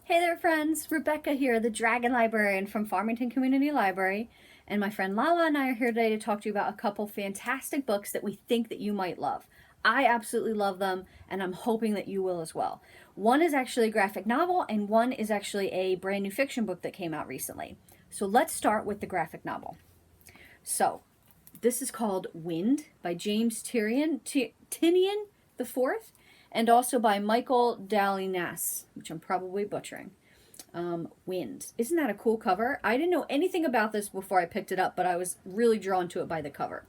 Hey there, friends. Rebecca here, the Dragon Librarian from Farmington Community Library. And my friend Lala and I are here today to talk to you about a couple fantastic books that we think that you might love. I absolutely love them, and I'm hoping that you will as well. One is actually a graphic novel, and one is actually a brand new fiction book that came out recently. So let's start with the graphic novel. So, this is called Wynd by James Tynion the Fourth, and also by Michael Dalinas, which I'm probably butchering. Wynd. Isn't that a cool cover? I didn't know anything about this before I picked it up, but I was really drawn to it by the cover.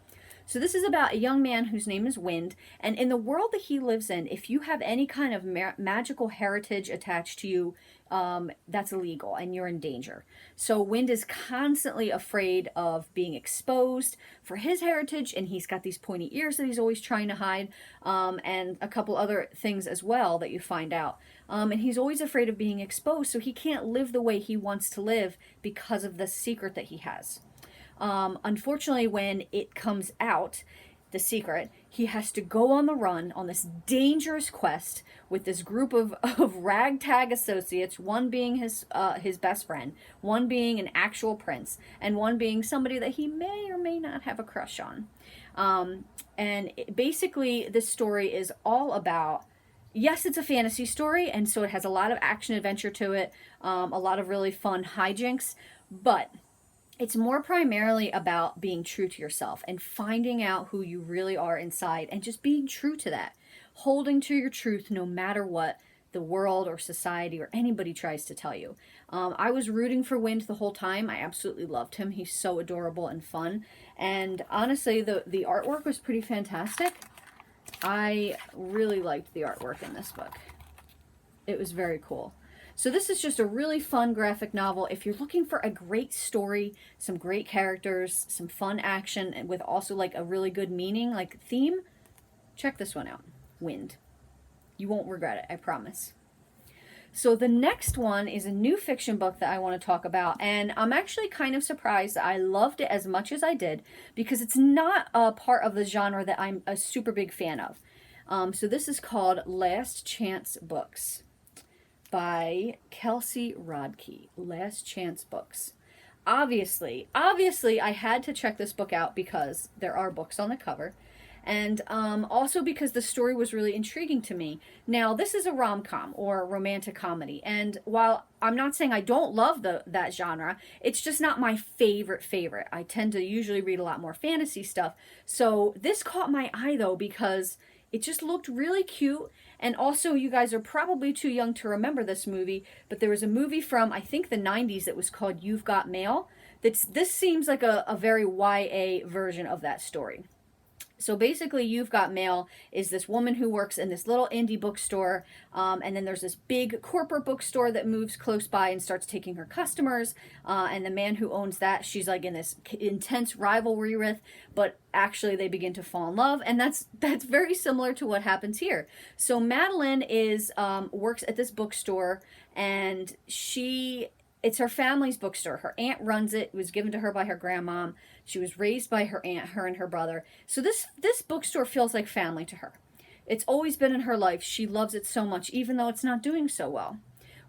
So this is about a young man whose name is Wynd, and in the world that he lives in, if you have any kind of magical heritage attached to you, that's illegal and you're in danger. So Wynd is constantly afraid of being exposed for his heritage, and he's got these pointy ears that he's always trying to hide, and a couple other things as well that you find out. And he's always afraid of being exposed, so he can't live the way he wants to live because of the secret that he has. Unfortunately, when it comes out, the secret, he has to go on the run on this dangerous quest with this group of ragtag associates, one being his best friend, one being an actual prince, and one being somebody that he may or may not have a crush on. Basically, this story is all about, yes, it's a fantasy story, and so it has a lot of action adventure to it, a lot of really fun hijinks, but it's more primarily about being true to yourself and finding out who you really are inside and just being true to that. Holding to your truth no matter what the world or society or anybody tries to tell you. I was rooting for Wynd the whole time. I absolutely loved him. He's so adorable and fun. And honestly, the artwork was pretty fantastic. I really liked the artwork in this book. It was very cool. So this is just a really fun graphic novel. If you're looking for a great story, some great characters, some fun action, and with also like a really good meaning, like theme, check this one out. Wynd. You won't regret it, I promise. So the next one is a new fiction book that I want to talk about, and I'm actually kind of surprised that I loved it as much as I did because it's not a part of the genre that I'm a super big fan of. So this is called Last Chance Books by Kelsey Rodney. Last Chance Books. Obviously, I had to check this book out because there are books on the cover, and also because the story was really intriguing to me. Now, this is a rom-com or romantic comedy, and while I'm not saying I don't love that genre, it's just not my favorite. I tend to usually read a lot more fantasy stuff, so this caught my eye though because it just looked really cute. And also, you guys are probably too young to remember this movie, but there was a movie from, I think, the 90s that was called You've Got Mail. This seems like a very YA version of that story. So basically, You've Got Mail is this woman who works in this little indie bookstore, and then there's this big corporate bookstore that moves close by and starts taking her customers, and the man who owns that, she's like in this intense rivalry with, but actually they begin to fall in love, and that's very similar to what happens here. So Madeline is works at this bookstore, and it's her family's bookstore. Her aunt runs it. It was given to her by her grandma. She was raised by her aunt, her and her brother. So this bookstore feels like family to her. It's always been in her life. She loves it so much, even though it's not doing so well.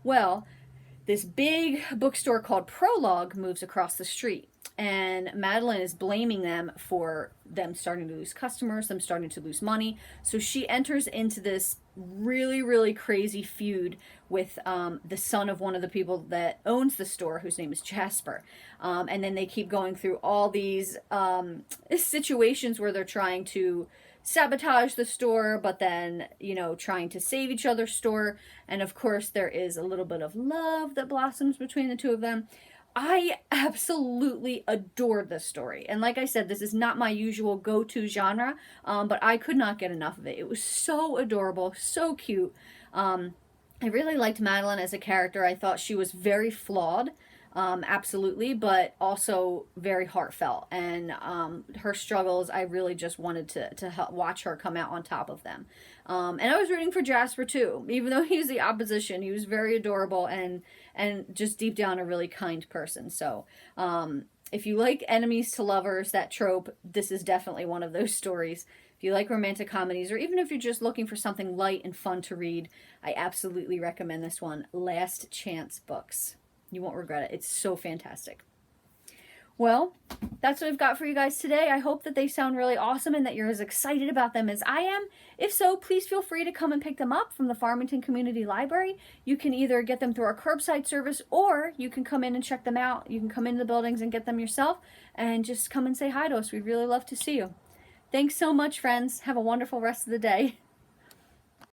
Well, this big bookstore called Prologue moves across the street, and Madeline is blaming them for them starting to lose customers, them starting to lose money. So she enters into this really crazy feud with the son of one of the people that owns the store, whose name is Jasper. And then they keep going through all these situations where they're trying to sabotage the store, but then, trying to save each other's store. And of course, there is a little bit of love that blossoms between the two of them. I absolutely adored this story. And like I said, this is not my usual go-to genre, but I could not get enough of it. It was so adorable, so cute. I really liked Madeline as a character. I thought she was very flawed, absolutely, but also very heartfelt. And her struggles, I really just wanted to help watch her come out on top of them. And I was rooting for Jasper too, even though he was the opposition. He was very adorable and just deep down a really kind person. So if you like enemies to lovers, that trope, this is definitely one of those stories. If you like romantic comedies, or even if you're just looking for something light and fun to read, I absolutely recommend this one, Last Chance Books. You won't regret it. It's so fantastic. Well, that's what I've got for you guys today. I hope that they sound really awesome and that you're as excited about them as I am. If so, please feel free to come and pick them up from the Farmington Community Library. You can either get them through our curbside service, or you can come in and check them out. You can come into the buildings and get them yourself, and just come and say hi to us. We'd really love to see you. Thanks so much, friends. Have a wonderful rest of the day.